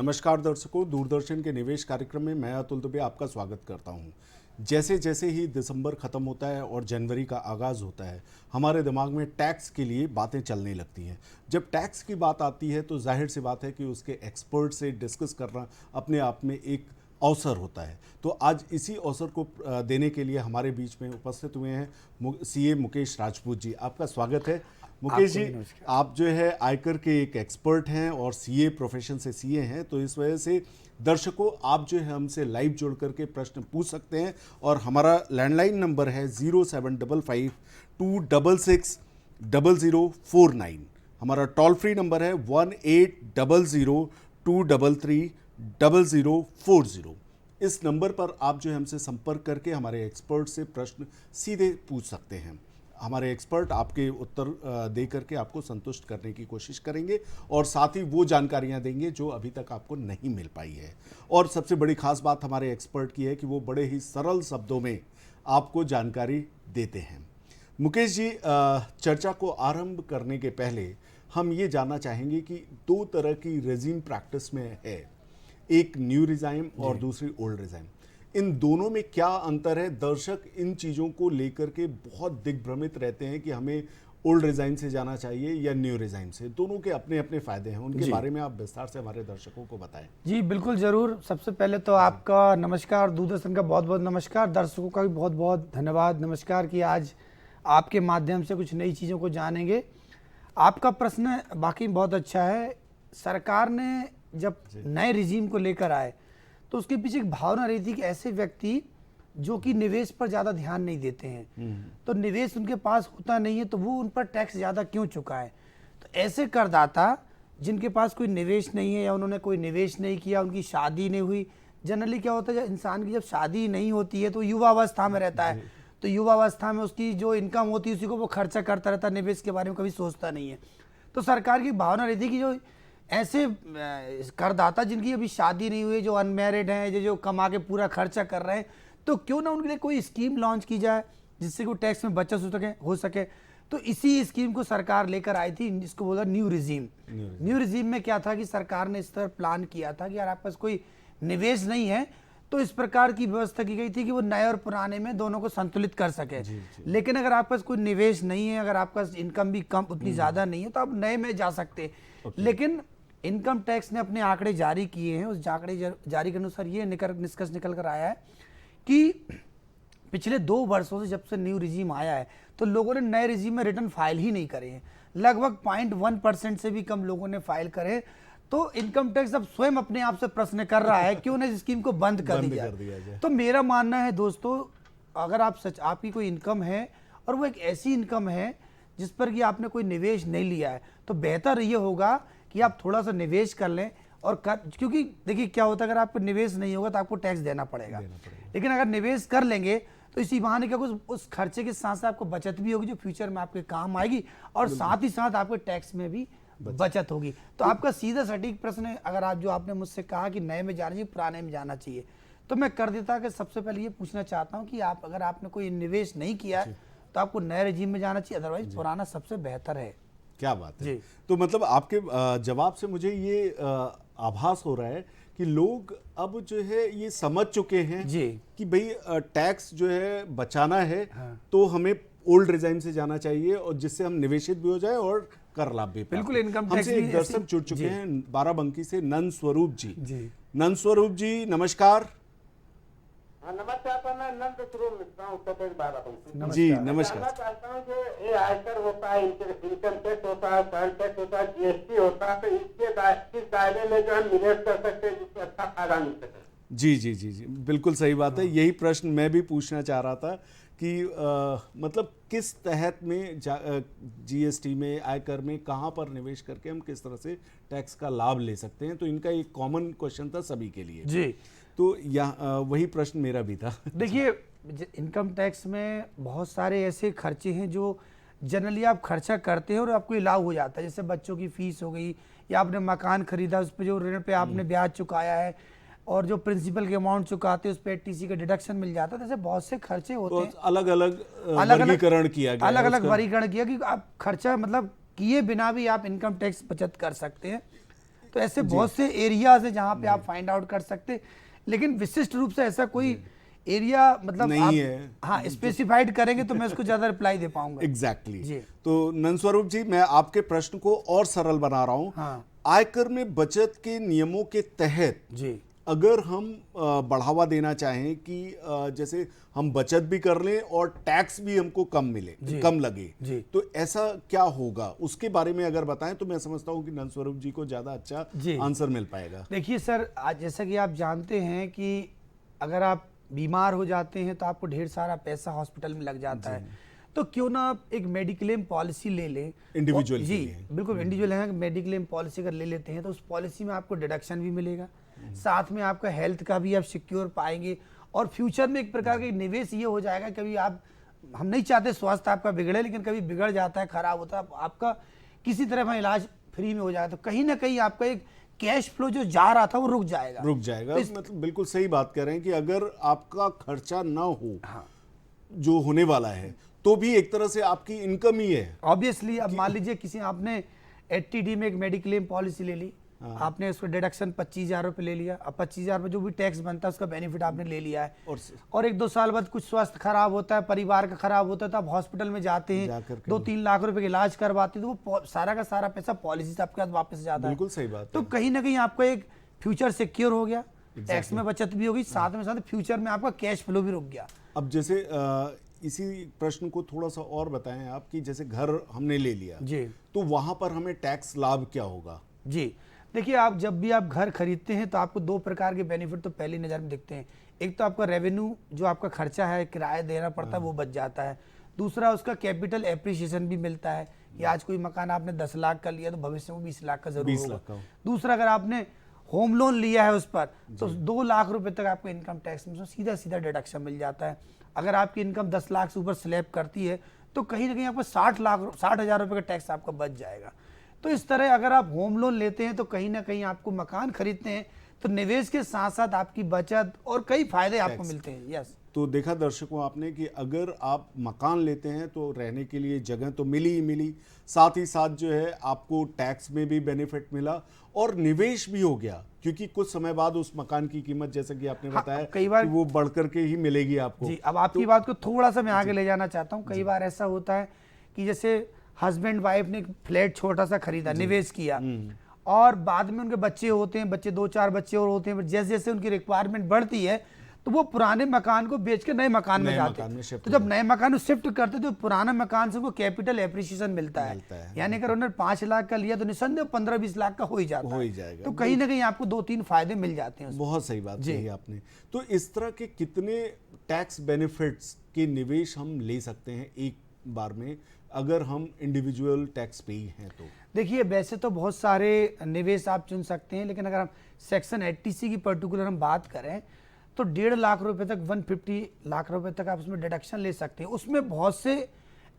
नमस्कार दर्शकों, दूरदर्शन के निवेश कार्यक्रम में मैं अतुल दुबे आपका स्वागत करता हूं। जैसे जैसे ही दिसंबर ख़त्म होता है और जनवरी का आगाज़ होता है, हमारे दिमाग में टैक्स के लिए बातें चलने लगती हैं। जब टैक्स की बात आती है तो जाहिर सी बात है कि उसके एक्सपर्ट से डिस्कस करना अपने आप में एक अवसर होता है। तो आज इसी अवसर को देने के लिए हमारे बीच में उपस्थित हुए हैं सीए मुकेश राजपूत जी। आपका स्वागत है। मुकेश जी, आप जो है आयकर के एक एक्सपर्ट हैं और सीए प्रोफेशन से सीए हैं, तो इस वजह से दर्शकों आप जो है हमसे लाइव जुड़ करके प्रश्न पूछ सकते हैं। और हमारा लैंडलाइन नंबर है 0755-266-0049। हमारा टोल फ्री नंबर है 1800-233-0040। इस नंबर पर आप जो है हमसे संपर्क करके हमारे एक्सपर्ट से प्रश्न सीधे पूछ सकते हैं। हमारे एक्सपर्ट आपके उत्तर दे करके आपको संतुष्ट करने की कोशिश करेंगे और साथ ही वो जानकारियां देंगे जो अभी तक आपको नहीं मिल पाई है। और सबसे बड़ी खास बात हमारे एक्सपर्ट की है कि वो बड़े ही सरल शब्दों में आपको जानकारी देते हैं। मुकेश जी, चर्चा को आरंभ करने के पहले हम ये जानना चाहेंगे कि दो तरह की रेजिम प्रैक्टिस में है, एक न्यू रिजाइम और दूसरी ओल्ड रिजाइम। इन दोनों में क्या अंतर है? दर्शक इन चीज़ों को लेकर के बहुत दिग्भ्रमित रहते हैं कि हमें ओल्ड रिजाइम से जाना चाहिए या न्यू रिजाइम से। दोनों के अपने अपने फ़ायदे हैं, उनके बारे में आप विस्तार से हमारे दर्शकों को बताएं। जी बिल्कुल ज़रूर। सबसे पहले तो आपका नमस्कार, दूरदर्शन का बहुत बहुत नमस्कार, दर्शकों का भी बहुत बहुत धन्यवाद, नमस्कार कि आज आपके माध्यम से कुछ नई चीज़ों को जानेंगे। आपका प्रश्न बाकी बहुत अच्छा है। सरकार ने जब नए रिजीम को लेकर आए तो उसके पीछे एक भावना रही थी कि ऐसे व्यक्ति जो कि निवेश पर ज़्यादा ध्यान नहीं देते हैं, तो निवेश उनके पास होता नहीं है, तो वो उन पर टैक्स ज़्यादा क्यों चुकाएं। तो ऐसे करदाता जिनके पास कोई निवेश नहीं है या उन्होंने कोई निवेश नहीं किया, उनकी शादी नहीं हुई। जनरली क्या होता है, जब इंसान की जब शादी नहीं होती है तो युवावस्था में रहता है, तो युवावस्था में उसकी जो इनकम होती है उसी को वो खर्चा करता रहता है, निवेश के बारे में कभी सोचता नहीं है। तो सरकार की भावना रही थी कि जो ऐसे करदाता जिनकी अभी शादी नहीं हुई, जो अनमैरिड हैं, जो कमा के पूरा खर्चा कर रहे हैं, तो क्यों ना उनके लिए कोई स्कीम लॉन्च की जाए जिससे कोई टैक्स में बचत हो सके। तो इसी स्कीम को सरकार लेकर आई थी, जिसको बोला न्यू रिजीम। न्यू रिजीम में क्या था कि सरकार ने इस तरह प्लान किया था कि यार आपके पास कोई निवेश नहीं है तो इस प्रकार की व्यवस्था की गई थी कि वो नए और पुराने में दोनों को संतुलित कर सके। लेकिन अगर आपके पास कोई निवेश नहीं है, अगर आपका इनकम भी कम उतनी ज़्यादा नहीं है, तो आप नए में जा सकते। लेकिन इनकम टैक्स ने अपने आंकड़े जारी किए हैं, उस आंकड़े जारी के अनुसार ये निष्कर्ष निकल कर आया है कि पिछले 2 वर्षों से जब से न्यू रिजीम आया है तो लोगों ने नए रिजीम में रिटर्न फाइल ही नहीं करे हैं। लगभग 0.1% से भी कम लोगों ने फाइल करे। तो इनकम टैक्स अब स्वयं अपने आप से प्रश्न कर रहा है क्यों ना इस स्कीम को बंद कर दिया जाए। तो मेरा मानना है दोस्तों, अगर आपकी कोई इनकम है और वो एक ऐसी इनकम है जिस पर कि आपने कोई निवेश नहीं लिया है, तो बेहतर ये होगा कि आप थोड़ा सा निवेश कर लें। क्योंकि देखिए क्या होता है, अगर आपको निवेश नहीं होगा तो आपको टैक्स देना पड़ेगा। लेकिन अगर निवेश कर लेंगे तो इसी बहाने क्या कुछ उस खर्चे के साथ साथ आपको बचत भी होगी जो फ्यूचर में आपके काम आएगी, और साथ ही साथ आपके टैक्स में भी बचत होगी। तो आपका सीधा सटीक प्रश्न है, अगर आप जो आपने मुझसे कहा कि नए में जाना चाहिए पुराने में जाना चाहिए, तो मैं कर देता कि सबसे पहले ये पूछना चाहता हूँ कि आप अगर आपने कोई निवेश नहीं किया तो आपको नए रजीम में जाना चाहिए, अदरवाइज पुराना सबसे बेहतर है। क्या बात है। तो मतलब आपके जवाब से मुझे ये आभास हो रहा है कि लोग अब जो है ये समझ चुके हैं कि भाई टैक्स जो है बचाना है, तो हमें ओल्ड रिजाइम से जाना चाहिए और जिससे हम निवेशित भी हो जाए और कर लाभ भी। बिल्कुल। इनकम टैक्स हमसे एक दर्शक जुड़ चुके हैं बाराबंकी से, नंद स्वरूप जी। नंद स्वरूप जी नमस्कार। नमस्कार, मैं नंद स्वरूप मिश्रा हूं, उत्तर प्रदेश बाराबंकी। जी नमस्कार। जानना चाहता हूं कि ये आयकर होता है, इनकम टैक्स होता है, सेल टैक्स होता है, जीएसटी होता है, तो किस दायरे में जो हम निवेश कर सकते हैं जिससे अच्छा फायदा मिल सके। जी जी जी जी, बिल्कुल सही बात है। यही प्रश्न मैं भी पूछना चाह रहा था कि मतलब किस तहत में जीएसटी में, आयकर में, कहाँ पर निवेश करके हम किस तरह से टैक्स का लाभ ले सकते हैं। तो इनका एक कॉमन क्वेश्चन था सभी के लिए जी। तो यहाँ वही प्रश्न मेरा भी था। देखिए, इनकम टैक्स में बहुत सारे ऐसे खर्चे हैं जो जनरली आप खर्चा करते हैं और आपको लाभ हो जाता है। जैसे बच्चों की फीस हो गई, या आपने मकान खरीदा उस पर जो ऋण पे आपने ब्याज चुकाया है, और जो प्रिंसिपल के अमाउंट चुकाते हैं उस पर टीसी का डिडक्शन मिल जाता है। जैसे बहुत से खर्चे होते हैं, अलग अलग वर्गीकरण किया गया, अलग अलग वर्गीकरण किया कि आप खर्चा मतलब किए बिना भी आप इनकम टैक्स बचत कर सकते हैं। तो ऐसे बहुत से एरियाज हैं जहां पे आप फाइंड आउट कर सकते हैं, लेकिन विशिष्ट रूप से ऐसा कोई एरिया मतलब नहीं आप, है। हाँ स्पेसिफाइड करेंगे तो मैं उसको ज्यादा रिप्लाई दे पाऊंगा। एग्जैक्टली जी। तो नंदस्वरूप जी, मैं आपके प्रश्न को और सरल बना रहा हूं। हाँ। आयकर में बचत के नियमों के तहत जी अगर हम बढ़ावा देना चाहें कि जैसे हम बचत भी कर लें और टैक्स भी हमको कम मिले, कम लगे, जी। तो ऐसा क्या होगा, उसके बारे में अगर बताएं तो मैं समझता हूं कि नंदस्वरूप जी को ज्यादा अच्छा आंसर मिल पाएगा। देखिए सर, आज जैसा कि आप जानते हैं कि अगर आप बीमार हो जाते हैं तो आपको ढेर सारा पैसा हॉस्पिटल में लग जाता है, तो क्यों ना आप एक मेडिक्लेम पॉलिसी ले लें इंडिविजुअल। जी बिल्कुल इंडिविजुअल है, मेडिक्लेम पॉलिसी अगर ले लेते हैं तो उस पॉलिसी में आपको डिडक्शन भी मिलेगा, साथ में आपका हेल्थ का भी आप सिक्योर पाएंगे, और फ्यूचर में एक प्रकार का निवेश ये हो जाएगा, कभी आप, हम नहीं चाहते स्वास्थ्य आपका बिगड़े, लेकिन कभी बिगड़ जाता है, खराब होता है, आपका किसी तरह का इलाज फ्री में हो जाएगा, तो कहीं ना कहीं आपका एक कैश फ्लो जो जा रहा था वो रुक जाएगा। मतलब बिल्कुल सही बात कह रहे हैं कि अगर आपका खर्चा ना हो, हाँ, जो होने वाला है, तो भी एक तरह से आपकी इनकम ही है ऑब्वियसली। अब मान लीजिए किसी आपने 80D में एक मेडिक्लेम पॉलिसी ले ली, हाँ। आपने उसको डिडक्शन 25,000 रुपये ले लिया, अब 25,000 रुपये जो भी टैक्स बनता है उसका बेनिफिट आपने ले लिया है, और 1-2 साल बाद कुछ स्वास्थ्य खराब होता है, परिवार का खराब होता है, तो आप हॉस्पिटल में जाते हैं, 2-3 लाख रुपए का इलाज करवाते हैं, तो वो सारा का सारा पैसा पॉलिसी से आपके पास वापस जाता है। बिल्कुल सही बात। तो कहीं ना कहीं आपका एक फ्यूचर सिक्योर हो गया, टैक्स में बचत भी होगी, साथ में साथ फ्यूचर में आपका कैश फ्लो भी रुक गया। अब जैसे इसी प्रश्न को थोड़ा सा और बताएं आप कि जैसे घर हमने ले लिया जी, तो वहां पर हमें टैक्स लाभ क्या होगा? जी देखिए, आप जब भी आप घर खरीदते हैं तो आपको 2 प्रकार के बेनिफिट तो पहली नज़र में दिखते हैं। एक तो आपका रेवेन्यू, जो आपका खर्चा है, किराया देना पड़ता है, वो बच जाता है। दूसरा उसका कैपिटल एप्रिसिएशन भी मिलता है कि आज कोई मकान आपने 10 लाख का लिया तो भविष्य में 20 लाख का जरूर होगा। दूसरा, अगर आपने होम लोन लिया है उस पर तो 2 लाख रुपए तक आपको इनकम टैक्स में सीधा सीधा डिडक्शन मिल जाता है। अगर आपकी इनकम 10 लाख से ऊपर स्लैब करती है तो कहीं ना कहीं आपको 60,000 रुपए का टैक्स आपका बच जाएगा। तो इस तरह अगर आप होम लोन लेते हैं तो कहीं ना कहीं आपको मकान खरीदते हैं तो निवेश के साथ साथ आपकी बचत और कई फायदे आपको मिलते हैं। यस, तो देखा दर्शकों आपने कि अगर आप मकान लेते हैं तो रहने के लिए जगह तो मिली ही मिली, साथ ही साथ जो है आपको टैक्स में भी बेनिफिट मिला और निवेश भी हो गया, क्योंकि कुछ समय बाद उस मकान की कीमत जैसा कि आपने बताया कई बार कि वो बढ़ करके ही मिलेगी आपको। जी, अब आपकी बात को थोड़ा सा मैं आगे ले जाना चाहता हूँ। कई बार ऐसा होता है कि जैसे हस्बैंड वाइफ ने एक फ्लैट छोटा सा खरीदा, निवेश किया, और बाद में उनके बच्चे होते हैं, 2-4 बच्चे और होते हैं, जैसे जैसे उनकी रिक्वायरमेंट बढ़ती है तो वो पुराने मकान को बेच के नए मकान में जाते हैं। तो जब नए मकान में शिफ्ट करते हैं तो पुराना मकान से उनको कैपिटल एप्रिसिएशन मिलता है। यानी अगर उन्होंने 5 लाख का लिया तो निसंदेह 15-20 लाख का हो ही जाता है। तो कहीं ना कहीं आपको 2-3 फायदे मिल जाते हैं। बहुत सही बात कही आपने। तो इस तरह के कितने टैक्स बेनिफिट्स के निवेश हम ले सकते हैं एक बार में अगर हम इंडिविजुअल टैक्स पेई हैं? तो देखिए, वैसे तो बहुत सारे निवेश आप चुन सकते हैं, लेकिन अगर हम सेक्शन 80C की पर्टिकुलर हम बात करें तो 1.5 लाख रुपए तक, 150 लाख रुपए तक आप उसमें डिडक्शन ले सकते हैं। उसमें बहुत से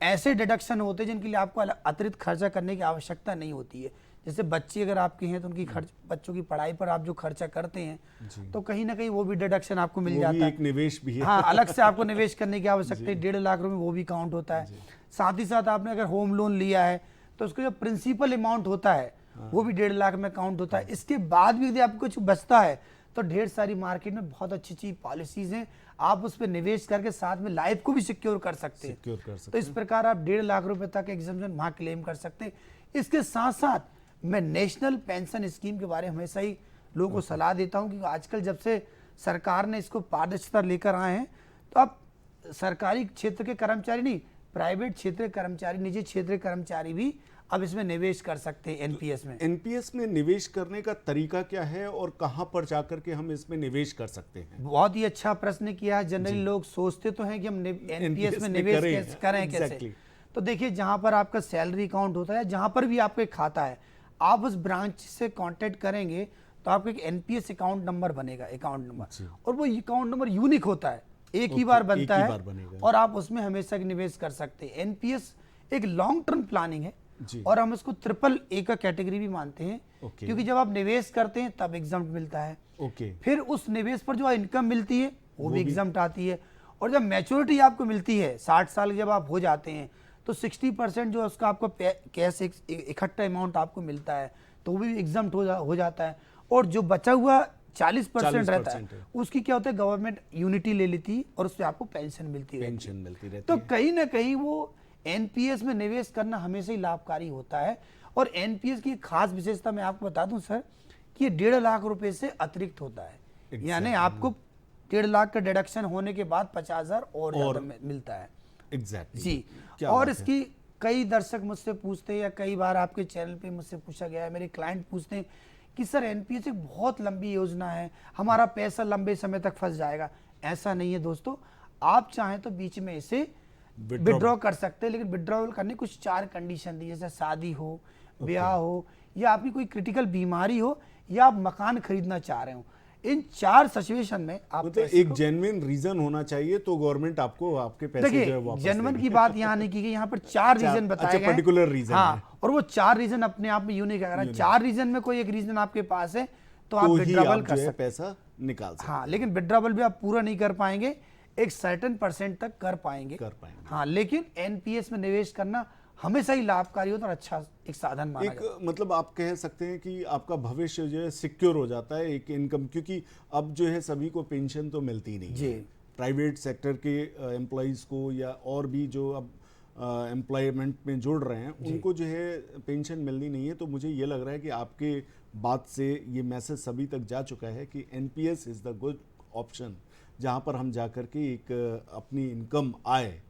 ऐसे डिडक्शन होते हैं जिनके लिए आपको अतिरिक्त खर्चा करने की आवश्यकता नहीं होती है। जैसे बच्चे अगर आपके हैं तो उनकी बच्चों की पढ़ाई पर आप जो खर्चा करते हैं तो कहीं ना कहीं वो भी डिडक्शन आपको मिल जाता है। एक निवेश भी है। हाँ, अलग से आपको निवेश करने की आवश्यकता है। 1.5 लाख रुपए वो भी काउंट होता है। साथ ही साथ आपने अगर होम लोन लिया है तो उसका जो प्रिंसिपल अमाउंट होता है वो भी 1.5 लाख में काउंट होता है। इसके बाद भी यदि आपको कुछ बचता है तो ढेर सारी मार्केट में बहुत अच्छी अच्छी पॉलिसीज हैं, आप उस पर निवेश करके साथ में लाइफ को भी सिक्योर कर सकते हैं। तो इस प्रकार आप 1.5 लाख रुपए तक एग्जम्पशन वहां क्लेम कर सकते हैं। इसके साथ साथ मैं नेशनल पेंशन स्कीम के बारे में हमेशा ही लोगों को सलाह देता हूं, क्योंकि आजकल जब से सरकार ने इसको पारदर्शिता लेकर आए हैं तो अब सरकारी क्षेत्र के कर्मचारी नहीं, प्राइवेट क्षेत्र के कर्मचारी, निजी क्षेत्र के कर्मचारी भी अब इसमें निवेश कर सकते हैं। एनपीएस में निवेश करने का तरीका क्या है और कहां पर जाकर के हम इसमें निवेश कर सकते हैं? बहुत ही अच्छा प्रश्न किया है। जनरली लोग सोचते तो हैं कि हम एनपीएस में निवेश करें कैसे। तो देखिए, जहां पर आपका सैलरी अकाउंट होता है, जहां पर भी आपका एक खाता है, आप उस ब्रांच से कांटेक्ट करेंगे तो आपको एक एनपीएस अकाउंट नंबर बनेगा, अकाउंट नंबर, और वो अकाउंट नंबर यूनिक होता है, एक ही बार बनता है और आप उसमें हमेशा निवेश कर सकते हैं। एनपीएस एक लॉन्ग टर्म प्लानिंग है और हम उसको AAA का कैटेगरी भी मानते हैं, क्योंकि जब आप निवेश करते हैं तब एग्जम्प्ट मिलता है। फिर उस निवेश पर जो इनकम मिलती है वो भी एग्जम्प्ट आती है, और जब मैच्योरिटी आपको मिलती है 60 साल जब आप हो जाते हैं तो 60% जो उसका आपको कैश इकट्ठा अमाउंट आपको मिलता है तो वो भी एग्जम्प्ट हो जाता है। और जो बचा हुआ 40% रहता है उसकी क्या होता है, गवर्नमेंट यूनिटी ले लेती है और उससे आपको पेंशन मिलती रहती है। तो कहीं ना कहीं वो एनपीएस में निवेश करना हमेशा ही लाभकारी होता है। और एनपीएस की खास विशेषता मैं आपको बता दूं सर कि ये 1.5 लाख रुपए से अतिरिक्त होता है। यानी आपको 1.5 लाख का डिडक्शन होने के बाद 50,000 और ज्यादा मिलता है। जी। और इसकी कई दर्शक मुझसे पूछते हैं या कई बार आपके चैनल पे मुझसे पूछा गया है, मेरे क्लाइंट पूछते हैं कि सर एनपीएस एक बहुत लंबी योजना है, हमारा पैसा लंबे समय तक फंस जाएगा। ऐसा नहीं है दोस्तों, आप चाहें तो बीच में इसे विड्रॉ कर सकते हैं, लेकिन विड्रॉवल करने कुछ 4 कंडीशन दी, जैसे शादी हो, ब्याह हो, या आपकी कोई क्रिटिकल बीमारी हो, या आप मकान खरीदना चाह रहे हो। इन 4 सिचुएशन में आप मतलब एक जेन्युइन रीजन होना चाहिए तो गवर्नमेंट आपको आपके पैसे जो है वापस जेन्युइन की बात यहाँ नहीं की गई, यहाँ पर 4 रीजन बताए गए, पर्टिकुलर रीजन। हाँ, और वो 4 रीजन अपने आप में यूनिक है। 4 रीजन में कोई एक रीजन आपके पास है तो आप विड्रॉवल कर सकते हैं, पैसा निकाल सकते हैं। हाँ, लेकिन विड्रॉवल भी आप पूरा नहीं कर पाएंगे, एक सर्टेन % तक कर पाएंगे। हाँ, लेकिन एनपीएस में निवेश करना हमेशा ही लाभकारी होता है और अच्छा एक साधन माना जाता है। मतलब आप कह सकते हैं कि आपका भविष्य जो है सिक्योर हो जाता है, एक इनकम, क्योंकि अब जो है सभी को पेंशन तो मिलती नहीं है। प्राइवेट सेक्टर के एम्प्लॉइज को या और भी जो अब एम्प्लॉयमेंट में जुड़ रहे हैं उनको जो है पेंशन मिलनी नहीं है। तो मुझे ये लग रहा है कि आपके बात से ये मैसेज सभी तक जा चुका है कि NPS is the good option, जहाँ पर हम जाकर के एक अपनी इनकम आए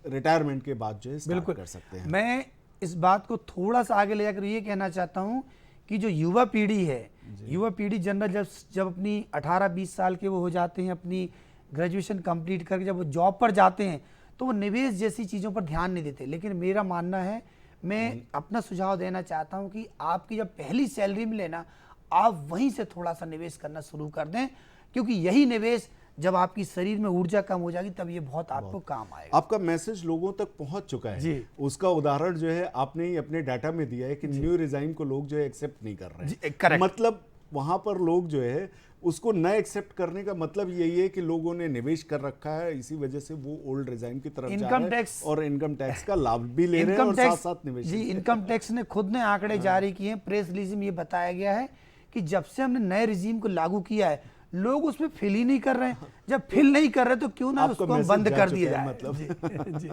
रिटायरमेंट के बाद जो है स्टार्ट कर सकते हैं। मैं इस बात को थोड़ा सा आगे ले जाकर ये कहना चाहता हूँ कि जो युवा पीढ़ी है, युवा पीढ़ी जनरल जब अपनी 18-20 साल के वो हो जाते हैं, अपनी ग्रेजुएशन कंप्लीट करके जब वो जॉब पर जाते हैं तो वो निवेश जैसी चीज़ों पर ध्यान नहीं देते। लेकिन मेरा मानना है, मैं अपना सुझाव देना चाहता हूँ कि आपकी जब पहली सैलरी मिले ना, आप वहीं से थोड़ा सा निवेश करना शुरू कर दें, क्योंकि यही निवेश जब आपकी शरीर में ऊर्जा कम हो जाएगी तब ये बहुत आपको काम आएगा। आपका मैसेज लोगों तक पहुंच चुका है। उसका उदाहरण जो है आपने ही अपने डाटा में दिया है कि न्यू रिजाइन को लोग जो है एक्सेप्ट नहीं कर रहे हैं। मतलब वहां पर लोग जो है उसको न एक्सेप्ट करने का मतलब यही है कि लोगों ने निवेश कर रखा है, इसी वजह से वो ओल्ड रिजाइन की तरफ जा रहे हैं और इनकम टैक्स का लाभ भी ले रहे हैं और साथ साथ निवेश। जी, इनकम टैक्स ने खुद ने आंकड़े जारी किए हैं, प्रेस रिलीज में ये बताया गया है कि जब से हमने नए रिजीम को लागू किया है लोग उसमें फिल ही नहीं कर रहे हैं। जब फिल नहीं कर रहे तो क्यों ना उसको हम बंद कर दिया जाए। मतलब जी।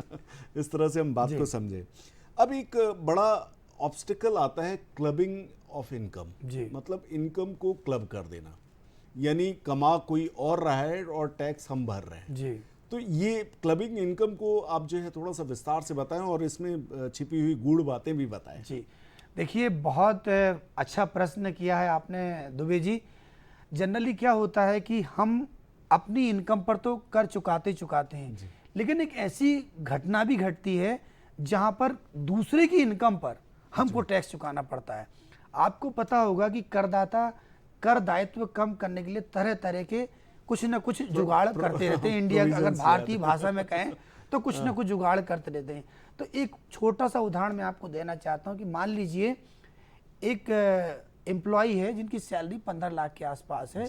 इस तरह से हम बात को समझे। अब एक बड़ा ऑब्स्टिकल आता है क्लबिंग ऑफ इनकम, मतलब इनकम को क्लब कर देना, यानी कमा कोई और रहा है और टैक्स हम भर रहे हैं जी। तो ये क्लबिंग इनकम को आप जो है थोड़ा सा विस्तार से बताएं और इसमें छिपी हुई गूढ़ बातें भी बताएं। जी, देखिए बहुत अच्छा प्रश्न किया है आपने दुबे जी। जनरली क्या होता है कि हम अपनी इनकम पर तो कर चुकाते हैं, लेकिन एक ऐसी घटना भी घटती है जहां पर दूसरे की इनकम पर हमको टैक्स चुकाना पड़ता है। आपको पता होगा कि करदाता कर दायित्व कम करने के लिए तरह तरह के कुछ न कुछ जुगाड़ करते रहते हैं। इंडिया अगर भारतीय भाषा में कहें तो कुछ न कुछ जुगाड़ करते रहते हैं। तो एक छोटा सा उदाहरण मैं आपको देना चाहता हूं कि मान लीजिए एक एम्प्लॉय है जिनकी सैलरी 15 लाख के आसपास है।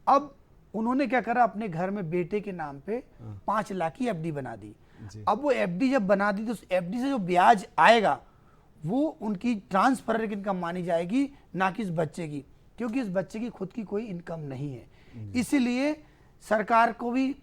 अब उन्होंने क्या करा, अपने घर में बेटे के नाम पे 5 लाख की एफडी बना दी। अब वो एफडी जब बना दी तो उस एफडी से जो ब्याज आएगा वो उनकी ट्रांसफर इनकम मानी जाएगी, ना कि इस बच्चे की, क्योंकि इस बच्चे की खुद की कोई इनकम नहीं है। इसीलिए सरकार को भी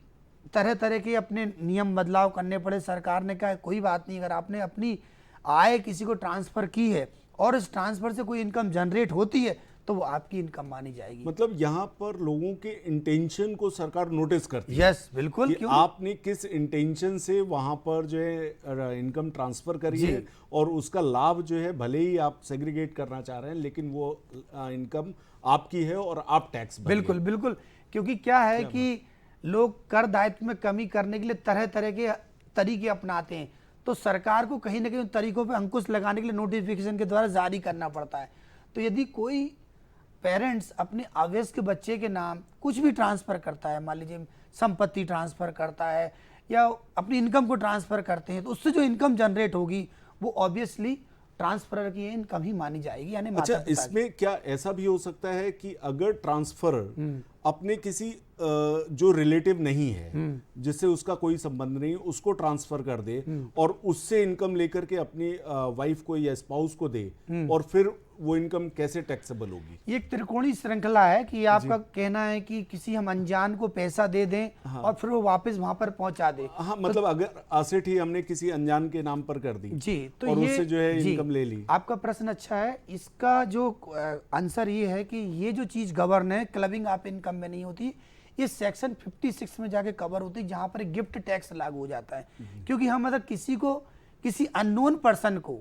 तरह तरह के अपने नियम बदलाव करने पड़े। सरकार ने कहा कोई बात नहीं, अगर आपने अपनी आय किसी को ट्रांसफर की है और इस ट्रांसफर से कोई इनकम जनरेट होती है तो वो आपकी इनकम मानी जाएगी। मतलब यहाँ पर लोगों के इंटेंशन को सरकार नोटिस करती है। यस, बिल्कुल। कि आपने किस इंटेंशन से वहां पर जो है इनकम ट्रांसफर करी है और उसका लाभ जो है भले ही आप सेग्रीगेट करना चाह रहे हैं लेकिन वो इनकम आपकी है और आप टैक्स भरिए। बिल्कुल बिल्कुल, क्योंकि क्या है कि लोग कर दायित्व में कमी करने के लिए तरह तरह के तरीके अपनाते हैं, तो सरकार को कहीं ना कहीं उन तरीकों पर अंकुश लगाने के लिए नोटिफिकेशन के द्वारा जारी करना पड़ता है। तो यदि कोई पेरेंट्स अपने अवयस्क बच्चे के नाम कुछ भी ट्रांसफर करता है, मान लीजिए संपत्ति ट्रांसफर करता है या अपनी इनकम को ट्रांसफर करते हैं, तो उससे जो इनकम जनरेट होगी वो ऑब्वियसली ट्रांसफर की इनकम ही मानी जाएगी। यानी अच्छा, इसमें क्या ऐसा भी हो सकता है कि अगर ट्रांसफर अपने किसी जो रिलेटिव नहीं है, जिससे उसका कोई संबंध नहीं, उसको ट्रांसफर कर दे और उससे इनकम लेकर के अपनी वाइफ को या स्पाउस को दे, और फिर वो इनकम कैसे टैक्सेबल होगी? ये एक त्रिकोणीय श्रृंखला है कि आपका कहना है कि किसी हम अनजान को पैसा दे दें और फिर वो वापस वहां पर पहुंचा दे। हाँ, मतलब अगर एसेट ही हमने किसी अनजान के नाम पर कर दी जी, तो और ये उससे जो है जी, इनकम ले ली। आपका प्रश्न अच्छा है। इसका जो आंसर ये है कि ये जो चीज गवर्न है, क्लबिंग ऑफ इनकम में नहीं होती, ये सेक्शन 56 में जाके कवर होती है, जहां पर गिफ्ट टैक्स लागू हो जाता है। क्योंकि हम अगर किसी अननोन पर्सन को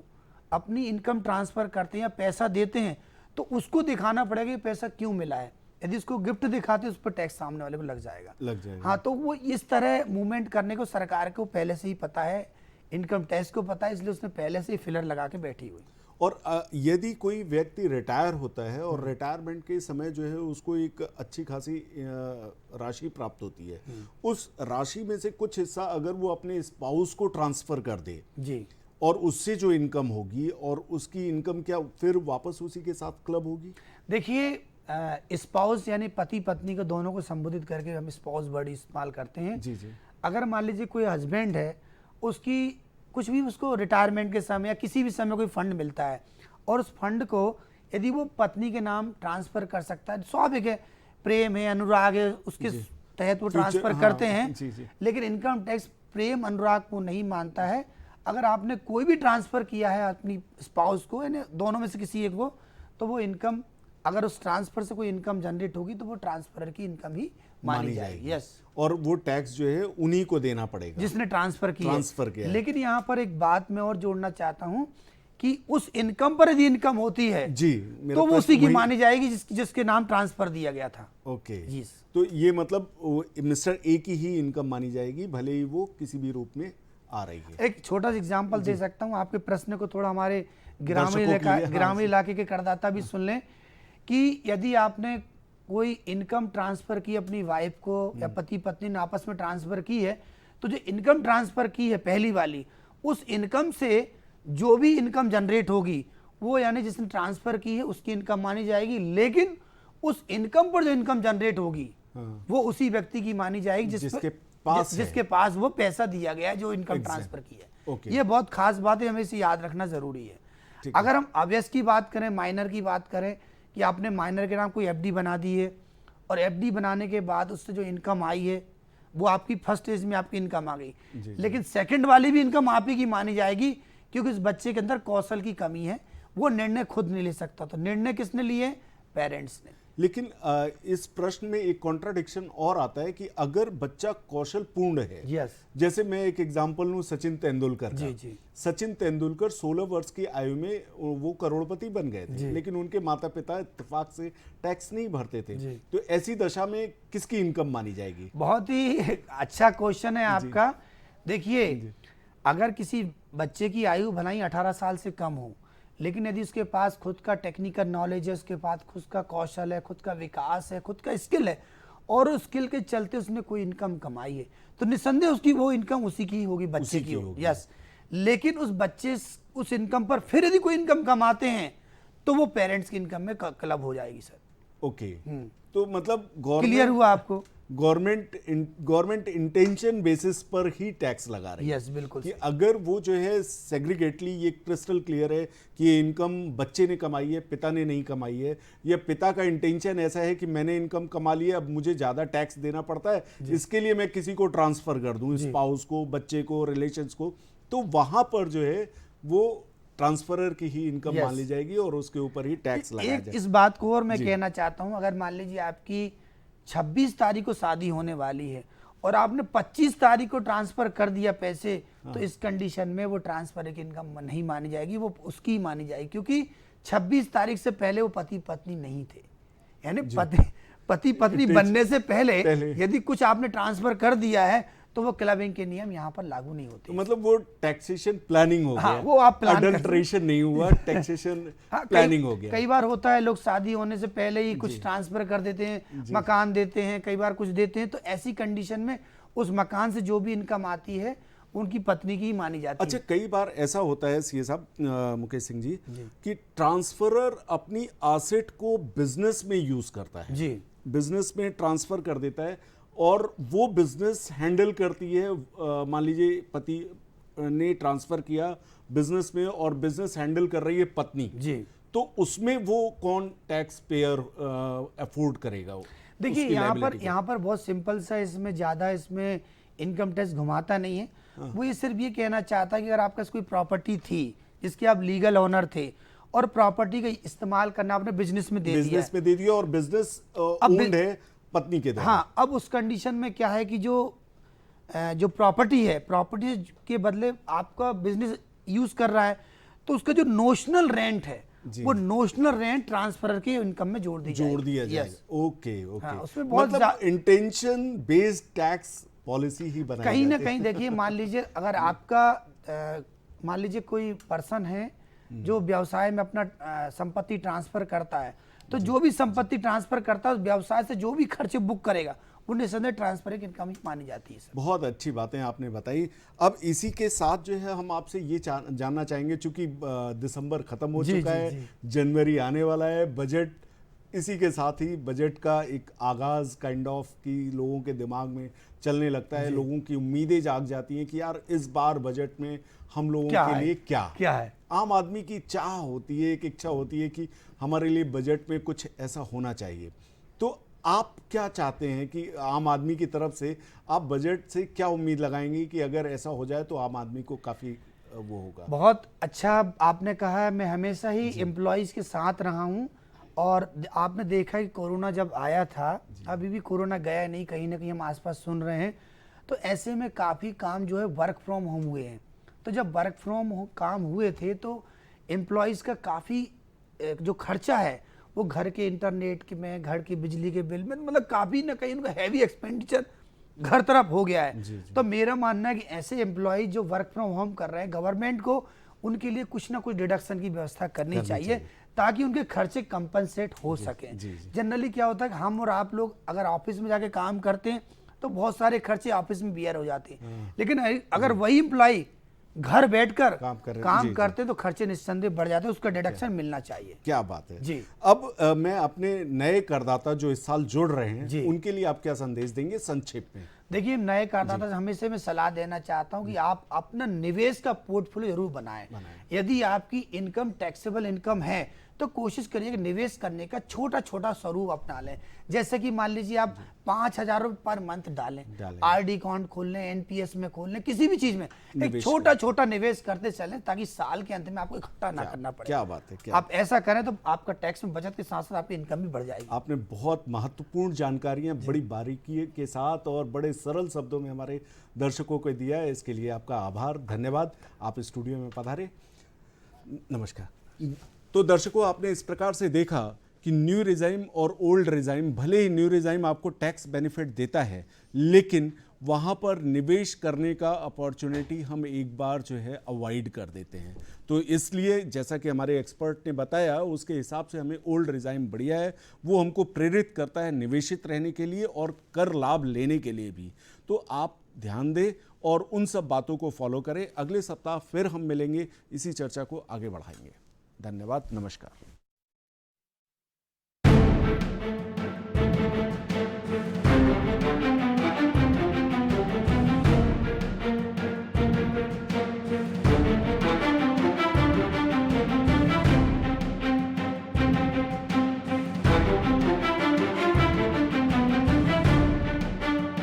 अपनी इनकम ट्रांसफर करते हैं या पैसा देते हैं तो उसको दिखाना पड़ेगा कि पैसा क्यों मिला है। यदि उसको गिफ्ट दिखाते हैं उस पर टैक्स सामने वाले को लग जाएगा। हाँ, तो वो इस तरह मूवमेंट करने को सरकार को पहले से ही पता है, इनकम टैक्स को पता है, इसलिए उसने पहले से ही फिलर लगा के बैठी हुई। और यदि कोई व्यक्ति रिटायर होता है और रिटायरमेंट के समय जो है उसको एक अच्छी खासी राशि प्राप्त होती है, उस राशि में से कुछ हिस्सा अगर वो अपने स्पाउस को ट्रांसफर कर दे जी, और उससे जो इनकम होगी, और उसकी इनकम क्या फिर वापस उसी के साथ क्लब होगी? देखिए, स्पाउस यानी पति पत्नी को दोनों को संबोधित करके हम स्पाउस वर्ड इस्तेमाल करते हैं। जी जी। अगर मान लीजिए कोई हस्बैंड है, उसकी कुछ भी उसको रिटायरमेंट के समय या किसी भी समय कोई फंड मिलता है और उस फंड को यदि वो पत्नी के नाम ट्रांसफर कर सकता है, स्वाभाविक है, प्रेम है, अनुराग है, उसके तहत वो ट्रांसफर करते हैं। जी। लेकिन इनकम टैक्स प्रेम अनुराग को नहीं मानता है। अगर आपने कोई भी ट्रांसफर किया है अपनी स्पाउस को, यानी दोनों में से किसी एक को, तो वो इनकम, अगर उस ट्रांसफर से कोई इनकम जनरेट होगी तो वो ट्रांसफर की इनकम ही मानी जाएगी। यस, और वो टैक्स जो है उन्हीं को देना पड़ेगा जिसने ट्रांसफर किया है। लेकिन यहाँ पर एक बात मैं और जोड़ना चाहता हूँ कि उस इनकम पर यदि इनकम होती है जी, तो वो उसी की मानी जाएगी जिसके नाम ट्रांसफर दिया गया था। ओके जी, तो ये मतलब मिस्टर ए की ही इनकम मानी जाएगी, भले ही वो किसी भी रूप में आ रही है। एक छोटा सा एग्जांपल दे सकता हूँ आपके प्रश्न को, थोड़ा हमारे ग्रामीण इलाके के करदाता भी सुन लें कि यदि आपने कोई इनकम ट्रांसफर की अपनी वाइफ को या पति पत्नी ने आपस में ट्रांसफर की है, तो जो इनकम ट्रांसफर की है पहली वाली, उस इनकम से जो भी इनकम जनरेट होगी वो यानी जिसने ट्रांसफर की है उसकी इनकम मानी जाएगी। लेकिन उस इनकम पर जो इनकम जनरेट होगी वो उसी व्यक्ति की मानी जाएगी जिसके पास वो पैसा दिया गया है, जो इनकम ट्रांसफर की है। ये बहुत खास बात है, हमें इसे याद रखना जरूरी है। अगर हम अव्यस की बात करें, माइनर की बात करें कि आपने माइनर के नाम कोई एफडी बना दी है और एफडी बनाने के बाद उससे जो इनकम आई है वो आपकी फर्स्ट एज में आपकी इनकम आ गई, लेकिन सेकंड वाली भी इनकम आप ही की मानी जाएगी क्योंकि उस बच्चे के अंदर कौशल की कमी है, वो निर्णय खुद नहीं ले सकता। तो निर्णय किसने लिए? पेरेंट्स ने। लेकिन इस प्रश्न में एक कॉन्ट्राडिक्शन और आता है कि अगर बच्चा कौशल पूर्ण है, जैसे मैं एक एग्जांपल लूं सचिन तेंदुलकर का। सचिन तेंदुलकर 16 वर्ष की आयु में वो करोड़पति बन गए थे, लेकिन उनके माता पिता इत्तेफाक से टैक्स नहीं भरते थे। तो ऐसी दशा में किसकी इनकम मानी जाएगी? बहुत ही अच्छा क्वेश्चन है आपका। देखिए, अगर किसी बच्चे की आयु भलाई 18 साल से कम हो, लेकिन यदि उसके पास खुद का टेक्निकल नॉलेज है, उसके पास खुद का कौशल है, खुद का विकास है, खुद का स्किल है और उस स्किल के चलते उसने कोई इनकम कमाई है, तो निस्संदेह उसकी वो इनकम उसी की होगी, बच्चे की होगी। यस, लेकिन उस बच्चे उस इनकम पर फिर यदि कोई इनकम कमाते हैं तो वो पेरेंट्स की इनकम में क्लब हो जाएगी सर। ओके, तो मतलब क्लियर हुआ आपको? गवर्नमेंट इंटेंशन बेसिस पर ही टैक्स लगा रही है। यस, बिल्कुल कि अगर वो जो है सेग्रीगेटली, ये क्रिस्टल क्लियर है कि ये इनकम बच्चे ने कमाई है, पिता ने नहीं कमाई है, या पिता का इंटेंशन ऐसा है कि मैंने इनकम कमा ली है, अब मुझे ज्यादा टैक्स देना पड़ता है, इसके लिए मैं किसी को ट्रांसफर कर दूं, स्पाउस को, बच्चे को, रिलेशंस को, तो वहां पर जो है वो ट्रांसफरर की ही इनकम मान ली जाएगी और उसके ऊपर ही टैक्स लगाया जाएगा। इस बात को और मैं कहना चाहता हूं, अगर मान लीजिए आपकी 26 तारीख को शादी होने वाली है और आपने 25 तारीख को ट्रांसफर कर दिया पैसे, तो इस कंडीशन में वो ट्रांसफर की इनकम नहीं मानी जाएगी, वो उसकी ही मानी जाएगी, क्योंकि 26 तारीख से पहले वो पति पत्नी नहीं थे। यानी पति पत्नी बनने से पहले यदि कुछ आपने ट्रांसफर कर दिया है तो वो क्लबिंग के नियम यहाँ पर लागू नहीं होते। तो मतलब वो टैक्सेशन प्लानिंग हो गया। वो आप प्लान अडल्ट्रेशन नहीं हुआ, टैक्सेशन प्लानिंग हो गया। कई बार होता है लोग शादी होने से पहले ही कुछ ट्रांसफर कर देते हैं, मकान देते हैं, कई बार कुछ देते हैं, तो ऐसी कंडीशन में उस मकान से जो भी इनकम आती है उनकी पत्नी की ही मानी जाती है। अच्छा, कई बार ऐसा होता है सीए साहब, मुकेश सिंह जी, कि ट्रांसफरर अपनी एसेट को बिजनेस में यूज करता है जी, बिजनेस में ट्रांसफ़र कर देता है और वो बिजनेस हैंडल करती है, मान लीजिए पति ने ट्रांसफ़र किया बिजनेस में और बिजनेस हैंडल कर रही है पत्नी जी, तो उसमें वो कौन टैक्स पेयर अफोर्ड करेगा? देखिए यहाँ पर बहुत सिंपल सा, इसमें ज़्यादा इसमें इनकम टैक्स घुमाता नहीं है। वो ये सिर्फ ये कहना चाहता है कि अगर आपके पास कोई प्रॉपर्टी थी जिसके आप लीगल ओनर थे और प्रॉपर्टी का इस्तेमाल करना आपने बिजनेस में दे दिया और बिजनेस ओन्ड है पत्नी के द्वारा। हाँ, अब उस कंडीशन में क्या है कि जो प्रॉपर्टी है, प्रॉपर्टी के बदले आपका बिजनेस यूज कर रहा है, तो उसका जो नोशनल रेंट है वो नोशनल रेंट ट्रांसफर के इनकम में जोड़ दिया जाएगा। ओके ओके, हाँ, उसमें बहुत मतलब इंटेंशन बेस्ड टैक्स पॉलिसी ही बनाई कहीं ना कहीं। देखिए मान लीजिए अगर आपका मान लीजिए कोई पर्सन है जो व्यवसाय में अपना संपत्ति ट्रांसफर करता है, तो जो भी संपत्ति ट्रांसफर करता है उस व्यवसाय से जो भी खर्चे बुक करेगा वो निसंदेह ट्रांसफर की इनकम ही मानी जाती है। बहुत अच्छी बातें आपने बताई। अब इसी के साथ जो है हम आपसे ये जानना चाहेंगे, चूंकि दिसंबर खत्म हो चुका है, जनवरी आने वाला है, बजट इसी के साथ ही बजट का एक आगाज काइंड ऑफ की लोगों के दिमाग में चलने लगता है, लोगों की उम्मीदें जाग जाती हैं कि यार इस बार बजट में हम लोगों के लिए क्या है। आम आदमी की चाह होती है, एक इच्छा होती है कि हमारे लिए बजट में कुछ ऐसा होना चाहिए। तो आप क्या चाहते हैं कि आम आदमी की तरफ से आप बजट से क्या उम्मीद लगाएंगे कि अगर ऐसा हो जाए तो आम आदमी को काफ़ी वो होगा? बहुत अच्छा आपने कहा है। मैं हमेशा ही एम्प्लॉयज़ के साथ रहा हूँ और आपने देखा कि कोरोना जब आया था, अभी भी कोरोना गया नहीं, कहीं ना कहीं हम आसपास सुन रहे हैं, तो ऐसे में काफ़ी काम जो है वर्क फ्रॉम होम हुए हैं। तो जब वर्क फ्रॉम काम हुए थे तो एम्प्लॉयज़ का काफ़ी जो खर्चा है वो घर के इंटरनेट के में, घर की बिजली के बिल में, मतलब काफ़ी ना कहीं उनका हैवी एक्सपेंडिचर घर तरफ हो गया है। तो मेरा मानना है कि ऐसे एम्प्लॉय जो वर्क फ्रॉम होम कर रहे हैं, गवर्नमेंट को उनके लिए कुछ ना कुछ डिडक्शन की व्यवस्था करनी चाहिए ताकि उनके खर्चे कंपनसेट हो सके। जनरली क्या होता है कि हम और आप लोग अगर ऑफिस में जाके काम करते हैं तो बहुत सारे खर्चे ऑफिस में बियर हो जाते हैं, लेकिन अगर वही एम्प्लॉय घर बैठकर काम करते हैं तो खर्चे निस्संदेह बढ़ जाते हैं, उसका डिडक्शन मिलना चाहिए। क्या बात है जी। अब मैं अपने नए करदाता जो इस साल जुड़ रहे हैं उनके लिए आप क्या संदेश देंगे संक्षेप में? देखिए, नए करदाता से हमेशा मैं सलाह देना चाहता हूं कि आप अपना निवेश का पोर्टफोलियो जरूर बनाएं। यदि आपकी इनकम टैक्सेबल इनकम है तो कोशिश करिए कि निवेश करने का छोटा छोटा स्वरूप अपना लें। जैसे कि मान लीजिए आप 5,000 रुपये पर मंथ डालें, आरडी अकाउंट खोल लें, एनपीएस में खोल लें, किसी भी चीज में एक छोटा छोटा निवेश करते चलें ताकि साल के अंत में आपको इकट्ठा ना करना पड़े। क्या बात है, क्या आप ऐसा करें तो आपका टैक्स में बचत के साथ साथ आपकी इनकम भी बढ़ जाएगी। आपने बहुत महत्वपूर्ण जानकारियां बड़ी बारीकी के साथ और बड़े सरल शब्दों में हमारे दर्शकों को दिया है, इसके लिए आपका आभार, धन्यवाद। आप स्टूडियो में पधारे, नमस्कार। तो दर्शकों, आपने इस प्रकार से देखा कि न्यू रिजाइम और ओल्ड रिजाइम, भले ही न्यू रिजाइम आपको टैक्स बेनिफिट देता है लेकिन वहाँ पर निवेश करने का अपॉर्चुनिटी हम एक बार जो है अवॉइड कर देते हैं। तो इसलिए जैसा कि हमारे एक्सपर्ट ने बताया उसके हिसाब से हमें ओल्ड रिजाइम बढ़िया है, वो हमको प्रेरित करता है निवेशित रहने के लिए और कर लाभ लेने के लिए भी। तो आप ध्यान दें और उन सब बातों को फॉलो करें। अगले सप्ताह फिर हम मिलेंगे, इसी चर्चा को आगे बढ़ाएंगे। धन्यवाद, नमस्कार।